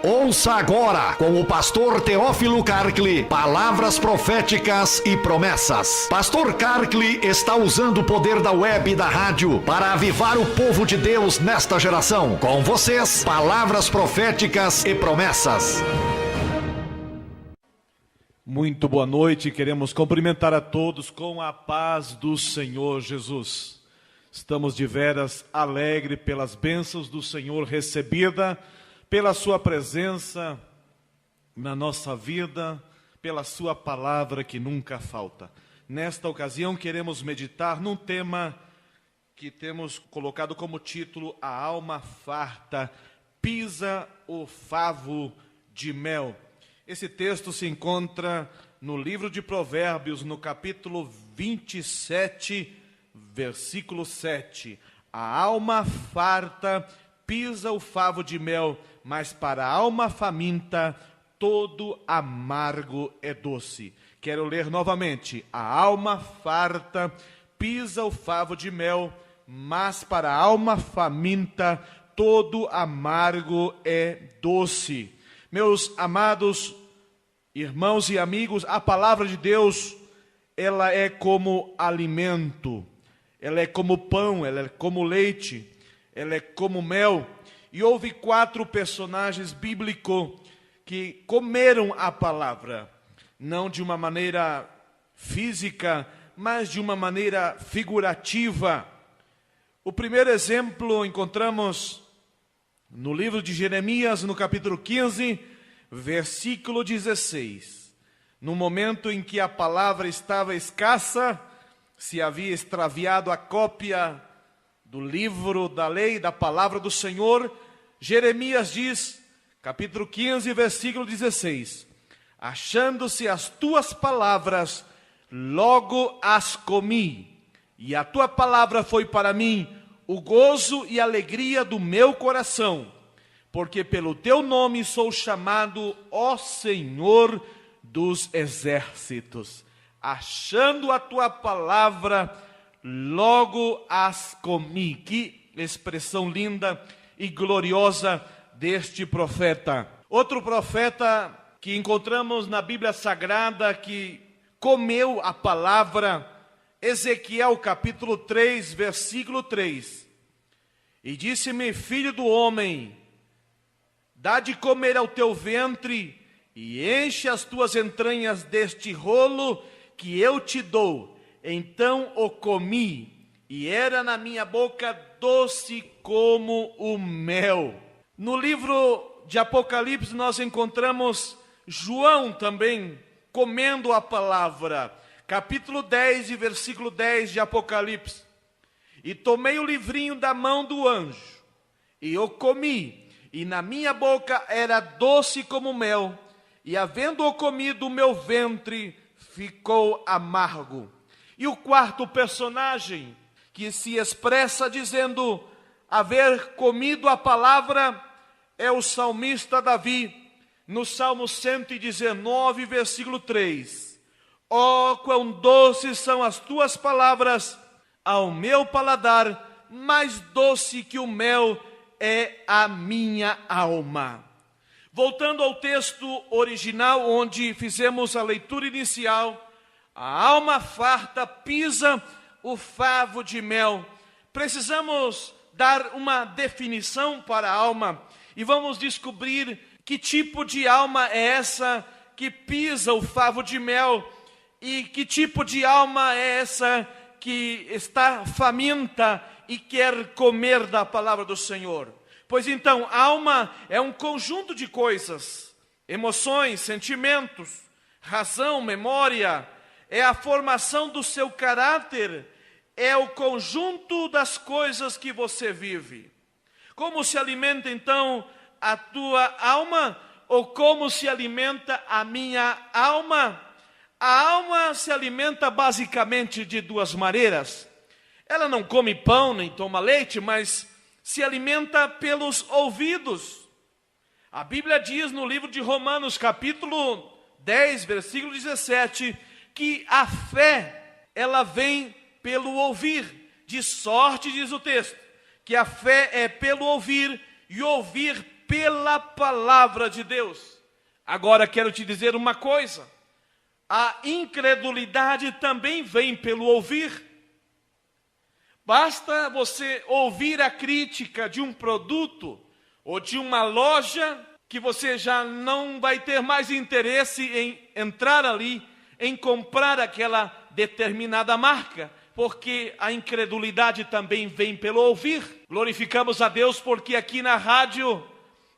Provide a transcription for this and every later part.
Ouça agora, com o pastor Teófilo Karkli, palavras proféticas e promessas. Pastor Karkli está usando o poder da web e da rádio para avivar o povo de Deus nesta geração. Com vocês, palavras proféticas e promessas. Muito boa noite, queremos cumprimentar a todos com a paz do Senhor Jesus. Estamos de veras alegres pelas bênçãos do Senhor recebida, pela sua presença na nossa vida, pela sua palavra que nunca falta. Nesta ocasião queremos meditar num tema que temos colocado como título: a alma farta pisa o favo de mel. Esse texto se encontra no livro de Provérbios, no capítulo 27, versículo 7. A alma farta pisa o favo de mel, mas para a alma faminta todo amargo é doce. Quero ler novamente. A alma farta pisa o favo de mel, mas para a alma faminta todo amargo é doce. Meus amados irmãos e amigos, a palavra de Deus, ela é como alimento, ela é como pão, ela é como leite, ela é como mel. E houve 4 personagens bíblicos que comeram a palavra, não de uma maneira física, mas de uma maneira figurativa. O primeiro exemplo encontramos no livro de Jeremias, no capítulo 15, versículo 16. No momento em que a palavra estava escassa, se havia extraviado a cópia do livro da lei, da palavra do Senhor, Jeremias diz, capítulo 15, versículo 16: achando-se as tuas palavras, logo as comi, e a tua palavra foi para mim o gozo e alegria do meu coração, porque pelo teu nome sou chamado, ó Senhor dos exércitos. Achando a tua palavra, logo as comi. Que expressão linda e gloriosa deste profeta. Outro profeta que encontramos na Bíblia Sagrada que comeu a palavra, Ezequiel capítulo 3, versículo 3. E disse-me: filho do homem, dá de comer ao teu ventre e enche as tuas entranhas deste rolo que eu te dou. Então o comi, e era na minha boca doce como o mel. No livro de Apocalipse nós encontramos João também comendo a palavra. Capítulo 10 e versículo 10 de Apocalipse. E tomei o livrinho da mão do anjo, e o comi, e na minha boca era doce como mel, e havendo-o comido, o meu ventre ficou amargo. E o quarto personagem que se expressa dizendo haver comido a palavra é o salmista Davi, no Salmo 119, versículo 3. Ó, quão doces são as tuas palavras ao meu paladar, mais doce que o mel é a minha alma. Voltando ao texto original, onde fizemos a leitura inicial, a alma farta pisa o favo de mel. Precisamos dar uma definição para a alma e vamos descobrir que tipo de alma é essa que pisa o favo de mel e que tipo de alma é essa que está faminta e quer comer da palavra do Senhor. Pois então, alma é um conjunto de coisas, emoções, sentimentos, razão, memória, é a formação do seu caráter, é o conjunto das coisas que você vive. Como se alimenta então a tua alma, ou como se alimenta a minha alma? A alma se alimenta basicamente de 2 maneiras. Ela não come pão nem toma leite, mas se alimenta pelos ouvidos. A Bíblia diz no livro de Romanos, capítulo 10, versículo 17, que a fé, ela vem pelo ouvir, de sorte, diz o texto, que a fé é pelo ouvir e ouvir pela palavra de Deus. Agora quero te dizer uma coisa: a incredulidade também vem pelo ouvir. Basta você ouvir a crítica de um produto ou de uma loja que você já não vai ter mais interesse em entrar ali, em comprar aquela determinada marca, porque a incredulidade também vem pelo ouvir. Glorificamos a Deus porque aqui na rádio,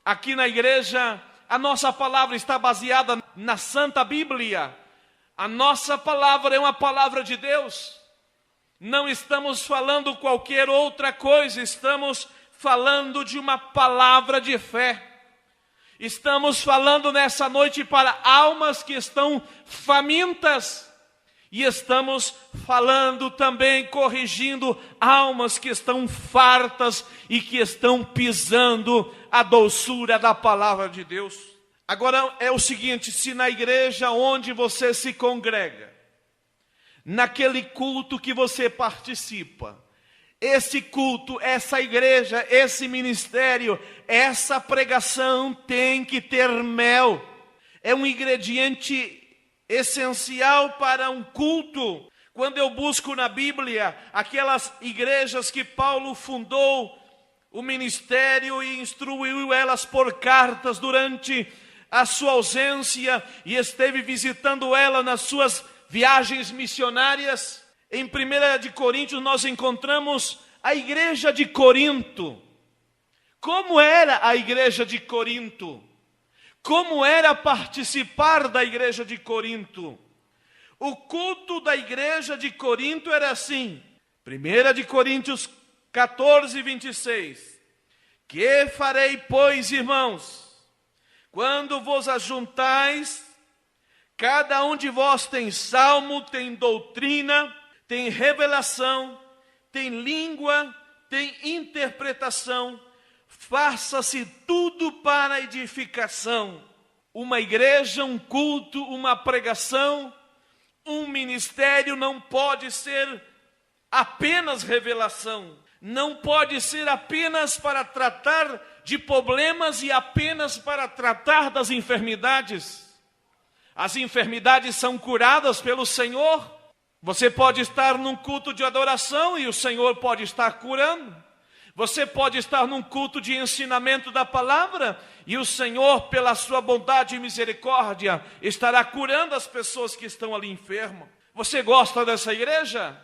aqui na igreja, a nossa palavra está baseada na Santa Bíblia. A nossa palavra é uma palavra de Deus. Não estamos falando qualquer outra coisa, estamos falando de uma palavra de fé. Estamos falando nessa noite para almas que estão famintas. E estamos falando também, corrigindo almas que estão fartas e que estão pisando a doçura da palavra de Deus. Agora é o seguinte: se na igreja onde você se congrega, naquele culto que você participa, esse culto, essa igreja, esse ministério, essa pregação tem que ter mel. É um ingrediente essencial para um culto. Quando eu busco na Bíblia aquelas igrejas que Paulo fundou o ministério e instruiu elas por cartas durante a sua ausência e esteve visitando ela nas suas viagens missionárias, em 1 de Coríntios nós encontramos a igreja de Corinto. Como era a igreja de Corinto? Como era participar da igreja de Corinto? O culto da igreja de Corinto era assim. 1 de Coríntios 14, 26. Que farei, pois, irmãos, quando vos ajuntais, cada um de vós tem salmo, tem doutrina, tem revelação, tem língua, tem interpretação. Faça-se tudo para edificação. Uma igreja, um culto, uma pregação, um ministério não pode ser apenas revelação. Não pode ser apenas para tratar de problemas e apenas para tratar das enfermidades. As enfermidades são curadas pelo Senhor. Você pode estar num culto de adoração e o Senhor pode estar curando. Você pode estar num culto de ensinamento da palavra e o Senhor, pela sua bondade e misericórdia, estará curando as pessoas que estão ali enfermas. Você gosta dessa igreja?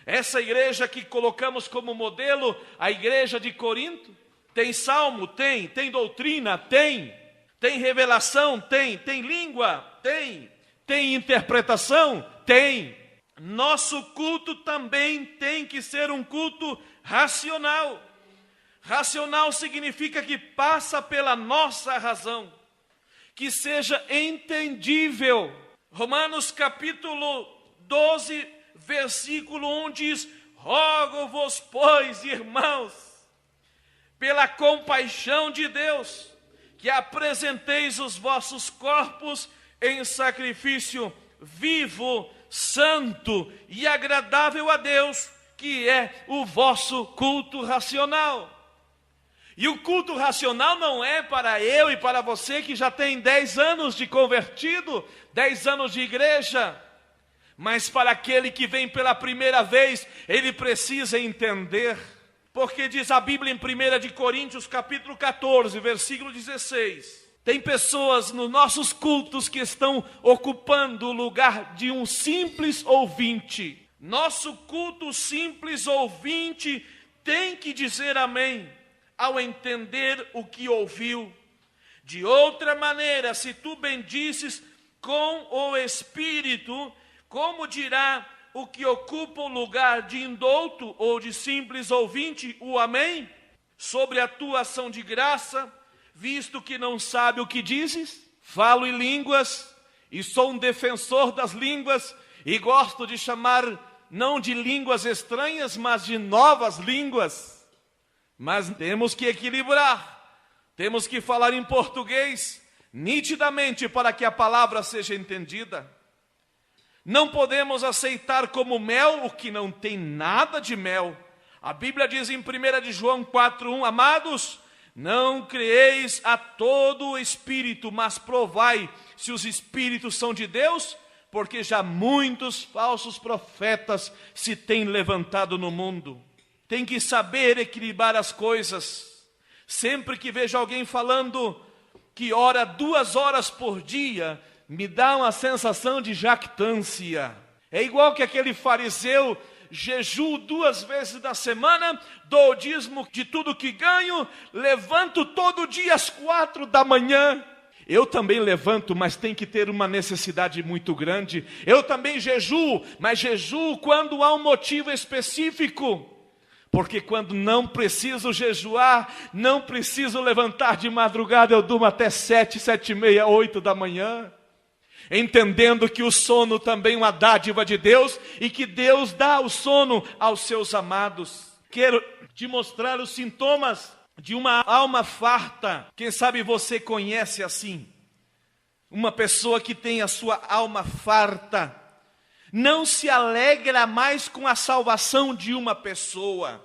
Essa igreja que colocamos como modelo, a igreja de Corinto? Tem salmo? Tem. Tem doutrina? Tem. Tem revelação? Tem. Tem língua? Tem. Tem interpretação? Tem. Nosso culto também tem que ser um culto racional. Racional significa que passa pela nossa razão, que seja entendível. Romanos capítulo 12, versículo 1 diz: rogo-vos, pois, irmãos, pela compaixão de Deus, que apresenteis os vossos corpos em sacrifício vivo, santo e agradável a Deus, que é o vosso culto racional. E o culto racional não é para eu e para você que já tem 10 anos de convertido, 10 anos de igreja, mas para aquele que vem pela primeira vez, ele precisa entender, porque diz a Bíblia em 1 de Coríntios capítulo 14, versículo 16, tem pessoas nos nossos cultos que estão ocupando o lugar de um simples ouvinte. Nosso culto simples ouvinte tem que dizer amém ao entender o que ouviu. De outra maneira, se tu bendizes com o Espírito, como dirá o que ocupa o lugar de indouto ou de simples ouvinte o amém? Sobre a tua ação de graça, visto que não sabe o que dizes? Falo em línguas e sou um defensor das línguas e gosto de chamar não de línguas estranhas, mas de novas línguas. Mas temos que equilibrar, temos que falar em português nitidamente para que a palavra seja entendida. Não podemos aceitar como mel o que não tem nada de mel. A Bíblia diz em 1 de João 4:1, amados, não creeis a todo o espírito, mas provai se os espíritos são de Deus, porque já muitos falsos profetas se têm levantado no mundo. Tem que saber equilibrar as coisas. Sempre que vejo alguém falando que ora 2 horas por dia, me dá uma sensação de jactância. É igual que aquele fariseu: jejuo 2 vezes da semana, dou o dízimo de tudo que ganho, levanto todo dia às 4 da manhã. Eu também levanto, mas tem que ter uma necessidade muito grande. Eu também jejuo, mas jejuo quando há um motivo específico. Porque quando não preciso jejuar, não preciso levantar de madrugada, eu durmo até 7, 7:30, 8 da manhã. Entendendo que o sono também é uma dádiva de Deus e que Deus dá o sono aos seus amados. Quero te mostrar os sintomas de uma alma farta. Quem sabe você conhece assim? Uma pessoa que tem a sua alma farta não se alegra mais com a salvação de uma pessoa,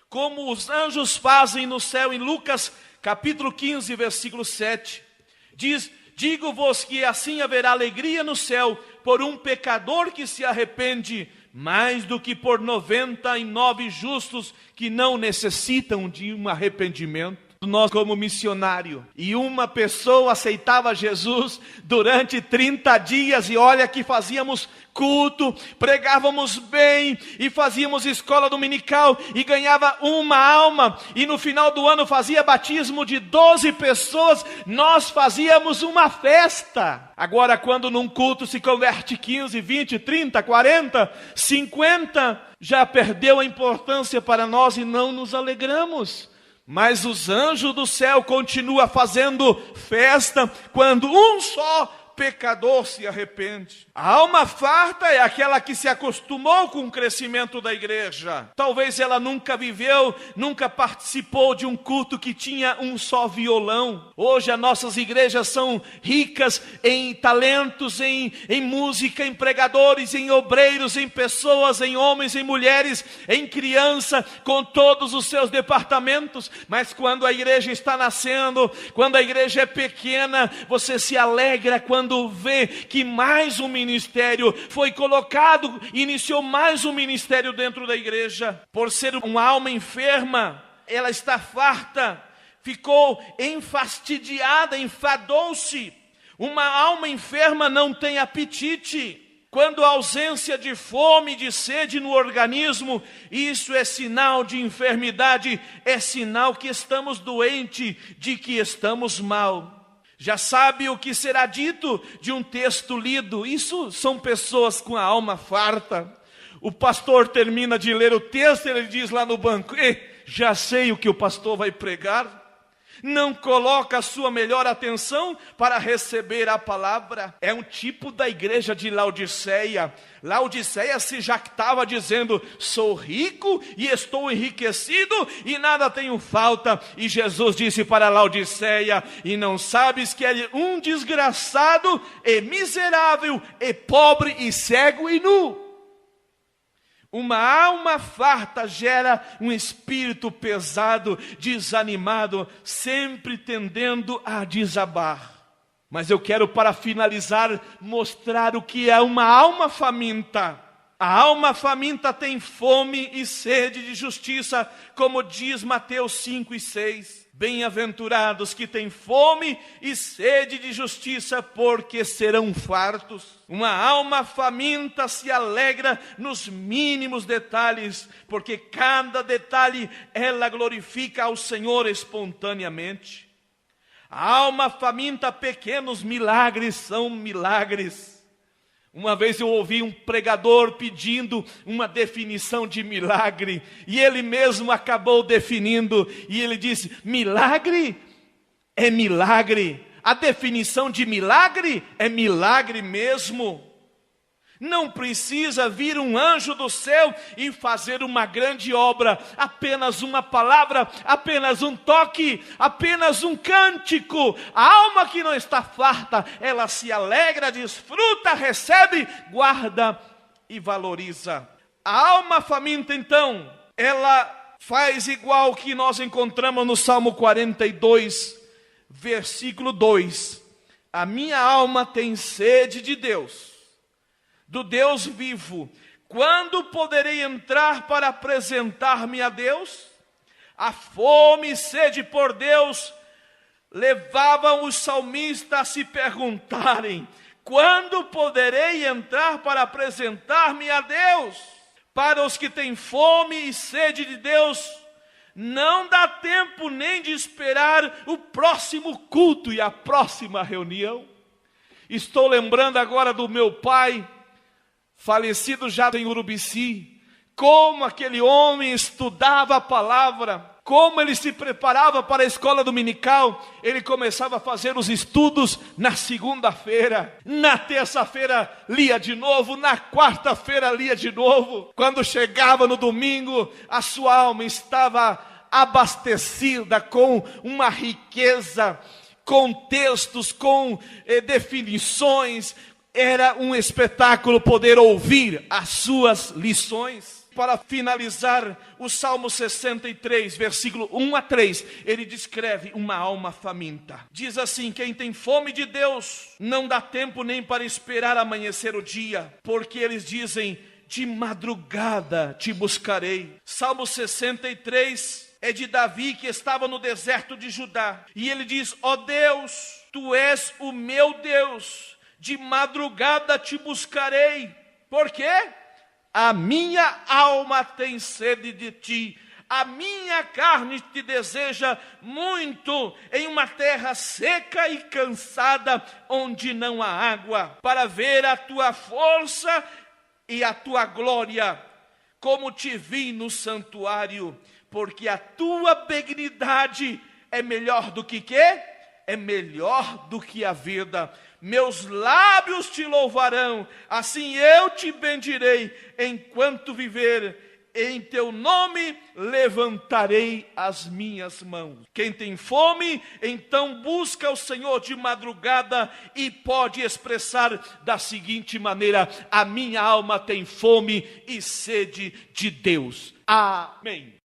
como os anjos fazem no céu. Em Lucas capítulo 15, versículo 7, diz: digo-vos que assim haverá alegria no céu por um pecador que se arrepende, mais do que por 99 justos que não necessitam de um arrependimento. Nós como missionário, e uma pessoa aceitava Jesus durante 30 dias, e olha que fazíamos culto, pregávamos bem, e fazíamos escola dominical, e ganhava uma alma, e no final do ano fazia batismo de 12 pessoas, nós fazíamos uma festa. Agora quando num culto se converte 15, 20, 30, 40, 50, já perdeu a importância para nós e não nos alegramos. Mas os anjos do céu continuam fazendo festa quando um só pecador se arrepende. A alma farta é aquela que se acostumou com o crescimento da igreja. Talvez ela nunca viveu, nunca participou de um culto que tinha um só violão. Hoje as nossas igrejas são ricas em talentos, em música, em pregadores, em obreiros, em pessoas, em homens, em mulheres, em criança, com todos os seus departamentos. Mas quando a igreja está nascendo, quando a igreja é pequena, você se alegra quando vê que mais um ministério foi colocado, iniciou mais um ministério dentro da igreja. Por ser uma alma enferma, ela está farta, ficou enfastidiada, enfadou-se. Uma alma enferma não tem apetite. Quando há ausência de fome, de sede no organismo, isso é sinal de enfermidade, é sinal que estamos doentes, de que estamos mal. Já sabe o que será dito de um texto lido? Isso são pessoas com a alma farta. O pastor termina de ler o texto e ele diz lá no banco: já sei o que o pastor vai pregar. Não coloca a sua melhor atenção para receber a palavra. É um tipo da igreja de Laodiceia. Laodiceia se jactava dizendo: sou rico e estou enriquecido e nada tenho falta. E Jesus disse para Laodiceia: e não sabes que é um desgraçado, e miserável, e pobre, e cego e nu. Uma alma farta gera um espírito pesado, desanimado, sempre tendendo a desabar. Mas eu quero, para finalizar, mostrar o que é uma alma faminta. A alma faminta tem fome e sede de justiça, como diz Mateus 5 e 6. Bem-aventurados que têm fome e sede de justiça, porque serão fartos. Uma alma faminta se alegra nos mínimos detalhes, porque cada detalhe ela glorifica ao Senhor espontaneamente. A alma faminta, pequenos milagres são milagres. Uma vez eu ouvi um pregador pedindo uma definição de milagre, e ele mesmo acabou definindo, e ele disse: milagre é milagre. A definição de milagre é milagre mesmo. Não precisa vir um anjo do céu e fazer uma grande obra. Apenas uma palavra, apenas um toque, apenas um cântico. A alma que não está farta, ela se alegra, desfruta, recebe, guarda e valoriza. A alma faminta, então, ela faz igual que nós encontramos no Salmo 42, versículo 2. A minha alma tem sede de Deus, do Deus vivo. Quando poderei entrar para apresentar-me a Deus? A fome e sede por Deus levavam os salmistas a se perguntarem: quando poderei entrar para apresentar-me a Deus? Para os que têm fome e sede de Deus, não dá tempo nem de esperar o próximo culto e a próxima reunião. Estou lembrando agora do meu pai, falecido já em Urubici, como aquele homem estudava a palavra, como ele se preparava para a escola dominical. Ele começava a fazer os estudos na segunda-feira, na terça-feira lia de novo, na quarta-feira lia de novo. Quando chegava no domingo, a sua alma estava abastecida com uma riqueza, com textos, com definições. Era um espetáculo poder ouvir as suas lições. Para finalizar, o Salmo 63, versículo 1 a 3, ele descreve uma alma faminta. Diz assim: quem tem fome de Deus, não dá tempo nem para esperar amanhecer o dia, porque eles dizem: de madrugada te buscarei. Salmo 63 é de Davi, que estava no deserto de Judá, e ele diz: ó Deus, tu és o meu Deus, de madrugada te buscarei. Por quê? A minha alma tem sede de ti, a minha carne te deseja muito, em uma terra seca e cansada, onde não há água, para ver a tua força e a tua glória, como te vi no santuário, porque a tua benignidade é melhor do que quê? É melhor do que a vida. Meus lábios te louvarão, assim eu te bendirei enquanto viver. Em teu nome levantarei as minhas mãos. Quem tem fome, então busca o Senhor de madrugada e pode expressar da seguinte maneira: a minha alma tem fome e sede de Deus. Amém.